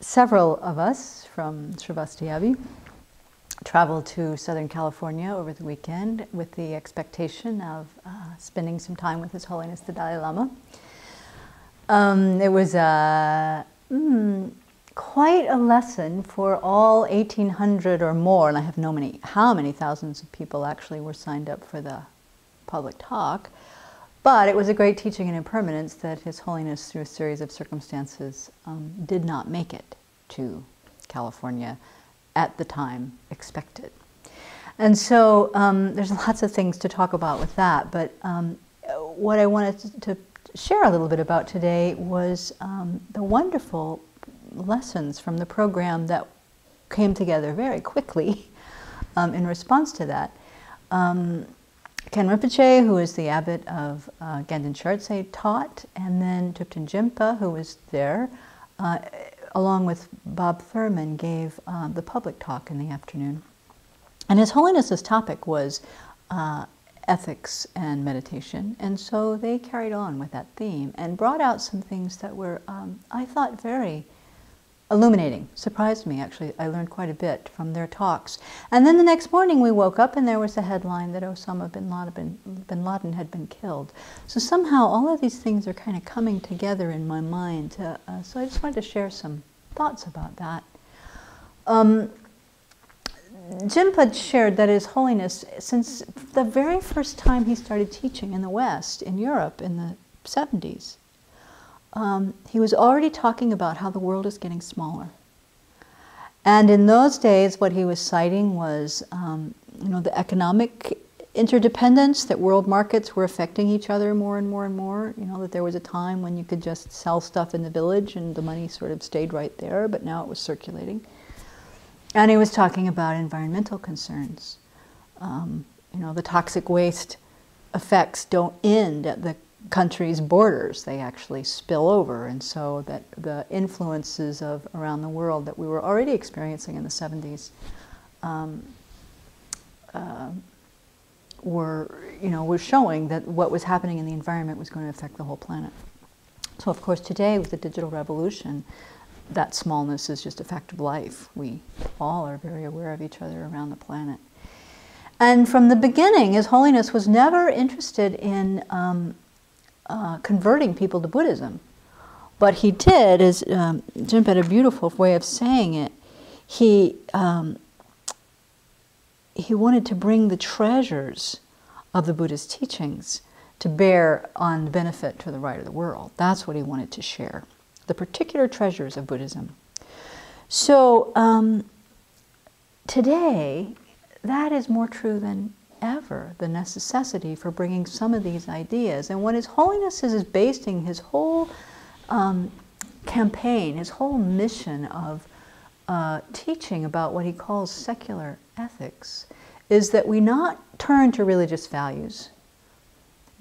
Several of us from Sravasti Abbey traveled to Southern California over the weekend with the expectation of spending some time with His Holiness the Dalai Lama. It was quite a lesson for all 1,800 or more, and I have no how many thousands of people actually were signed up for the public talk. But it was a great teaching in impermanence that His Holiness, through a series of circumstances, did not make it to California at the time expected. And so there's lots of things to talk about with that, but what I wanted to share a little bit about today was the wonderful lessons from the program that came together very quickly in response to that. Ken Rinpoche, who is the abbot of Ganden Shartse, taught, and then Thupten Jinpa, who was there, along with Bob Thurman, gave the public talk in the afternoon. And His Holiness's topic was ethics and meditation, and so they carried on with that theme and brought out some things that were, I thought, very illuminating. Surprised me, actually. I learned quite a bit from their talks. And then the next morning we woke up and there was a headline that Osama bin Laden had been killed. So somehow all of these things are kind of coming together in my mind. So I just wanted to share some thoughts about that. Jinpa shared that His Holiness, since the very first time he started teaching in the West, in Europe, in the 70s, he was already talking about how the world is getting smaller. And in those days, what he was citing was, the economic interdependence, that world markets were affecting each other more and more and more. That there was a time when you could just sell stuff in the village and the money sort of stayed right there, but now it was circulating. And he was talking about environmental concerns. The toxic waste effects don't end at the country's borders, they actually spill over, and so that the influences of around the world that we were already experiencing in the 70s were showing that what was happening in the environment was going to affect the whole planet. So of course today with the digital revolution, that smallness is just a fact of life. We all are very aware of each other around the planet. And from the beginning, His Holiness was never interested in converting people to Buddhism. But he did, as Jinpa had a beautiful way of saying it, he wanted to bring the treasures of the Buddha's teachings to bear on the benefit to the right of the world. That's what he wanted to share, the particular treasures of Buddhism. So today, that is more true than ever, the necessity for bringing some of these ideas. And what His Holiness is basing his whole campaign, his whole mission of teaching about what he calls secular ethics, is that we not turn to religious values,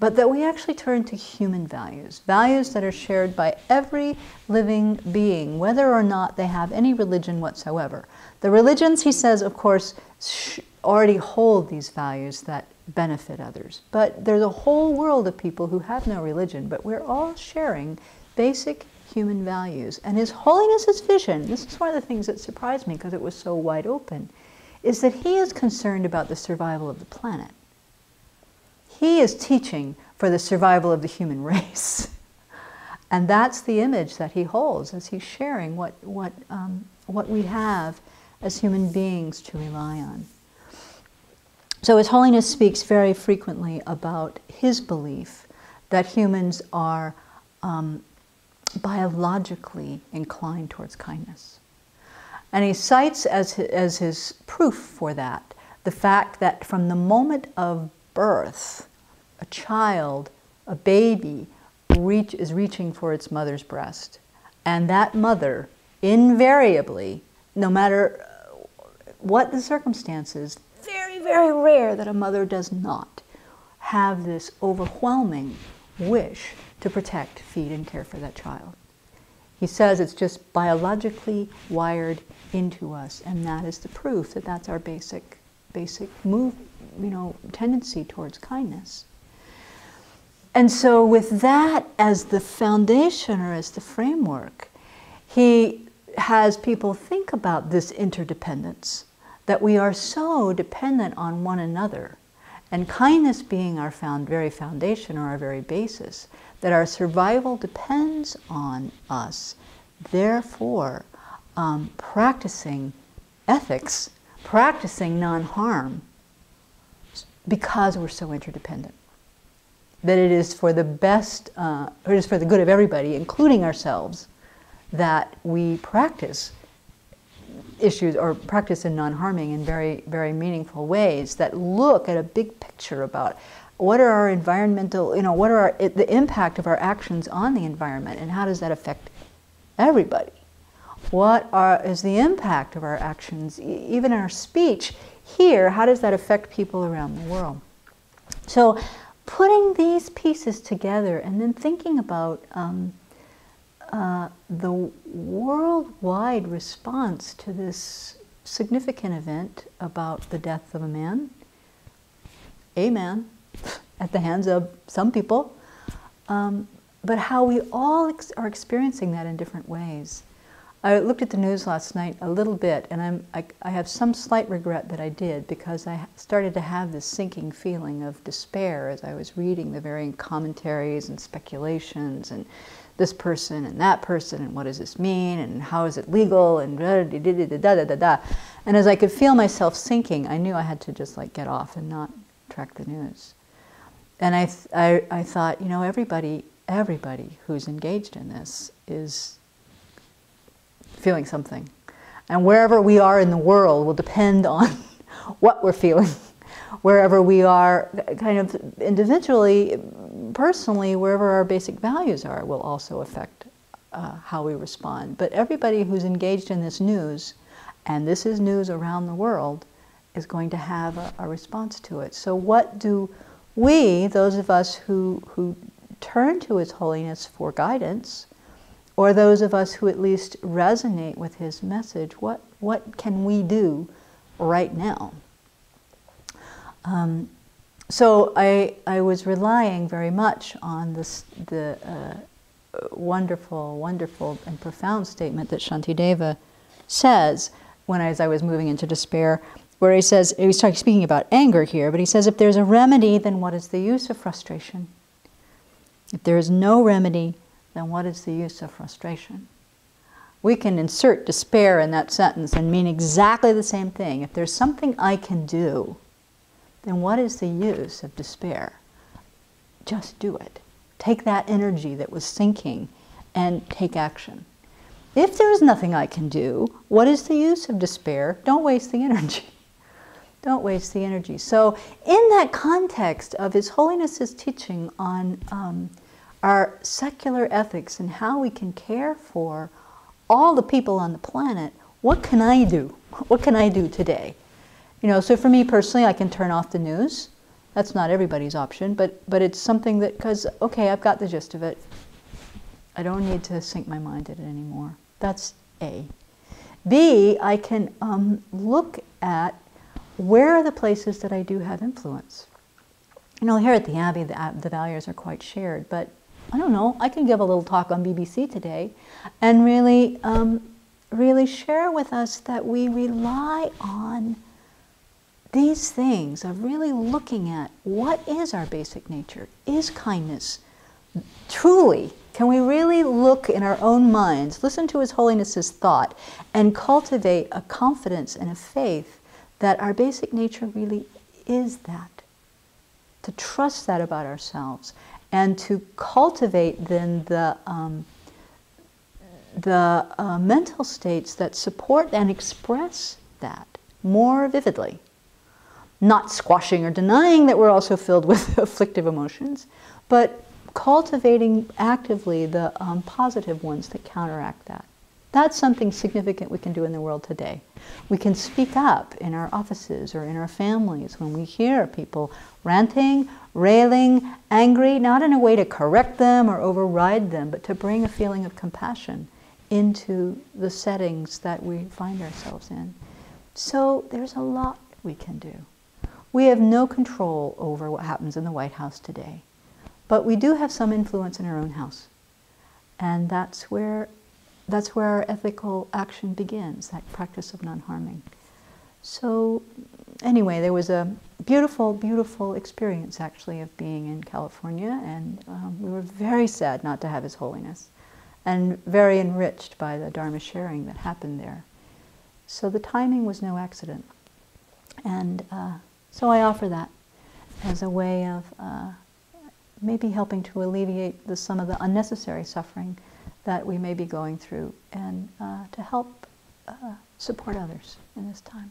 but that we actually turn to human values, values that are shared by every living being, whether or not they have any religion whatsoever. The religions, he says, of course, already hold these values that benefit others. But there's a whole world of people who have no religion, but we're all sharing basic human values. And His Holiness's vision, this is one of the things that surprised me because it was so wide open, is that he is concerned about the survival of the planet. He is teaching for the survival of the human race. And that's the image that he holds as he's sharing what we have as human beings to rely on. So His Holiness speaks very frequently about his belief that humans are biologically inclined towards kindness. And he cites as his proof for that the fact that from the moment of birth, a child, a baby, is reaching for its mother's breast. And that mother, invariably, no matter what the circumstances, very, very rare that a mother does not have this overwhelming wish to protect, feed, and care for that child. He says it's just biologically wired into us, and that is the proof that that's our basic move, tendency towards kindness. And so with that as the foundation or as the framework, he has people think about this interdependence, that we are so dependent on one another, and kindness being our very foundation or our very basis, that our survival depends on us. Therefore, practicing ethics, practicing non-harm, because we're so interdependent. That it is for the best, or it is for the good of everybody, including ourselves, that we practice issues or practice in non-harming in very, very meaningful ways that look at a big picture about what are our environmental, what are the impact of our actions on the environment, and how does that affect everybody? What is the impact of our actions, even our speech here, how does that affect people around the world? So putting these pieces together and then thinking about the worldwide response to this significant event about the death of a man, at the hands of some people, but how we all are experiencing that in different ways. I looked at the news last night a little bit, and I have some slight regret that I did, because I started to have this sinking feeling of despair as I was reading the varying commentaries and speculations, and this person and that person, and what does this mean, and how is it legal, and da-da-da-da-da-da-da-da. And as I could feel myself sinking, I knew I had to just get off and not track the news. And I thought, everybody who's engaged in this is feeling something. And wherever we are in the world will depend on what we're feeling. Wherever we are kind of individually, personally, wherever our basic values are will also affect how we respond. But everybody who's engaged in this news, and this is news around the world, is going to have a response to it. So what do we, those of us who turn to His Holiness for guidance, or those of us who at least resonate with His message, what can we do right now? So I was relying very much on the wonderful, wonderful and profound statement that Shantideva says as I was moving into despair, where he says, he's speaking about anger here, but he says, if there's a remedy, then what is the use of frustration? If there is no remedy, then what is the use of frustration? We can insert despair in that sentence and mean exactly the same thing. If there's something I can do, then what is the use of despair? Just do it. Take that energy that was sinking and take action. If there is nothing I can do, what is the use of despair? Don't waste the energy. Don't waste the energy. So in that context of His Holiness's teaching on our secular ethics and how we can care for all the people on the planet, what can I do? What can I do today? So for me personally, I can turn off the news. That's not everybody's option, but it's something that, because, okay, I've got the gist of it. I don't need to sink my mind in it anymore. That's A. B, I can look at where are the places that I do have influence. Here at the Abbey, the values are quite shared, but I don't know, I can give a little talk on BBC today and really, really share with us that we rely on these things of really looking at what is our basic nature. Is kindness truly, can we really look in our own minds, listen to His Holiness's thought, and cultivate a confidence and a faith that our basic nature really is that? To trust that about ourselves, and to cultivate then the mental states that support and express that more vividly. Not squashing or denying that we're also filled with afflictive emotions, but cultivating actively the positive ones that counteract that. That's something significant we can do in the world today. We can speak up in our offices or in our families when we hear people ranting, railing, angry, not in a way to correct them or override them, but to bring a feeling of compassion into the settings that we find ourselves in. So there's a lot we can do. We have no control over what happens in the White House today, but we do have some influence in our own house. And that's where that's where our ethical action begins, that practice of non-harming. So anyway, there was a beautiful, beautiful experience actually of being in California, and we were very sad not to have His Holiness, and very enriched by the Dharma sharing that happened there. So the timing was no accident. And so I offer that as a way of maybe helping to alleviate some of the unnecessary suffering that we may be going through, and to help support others in this time.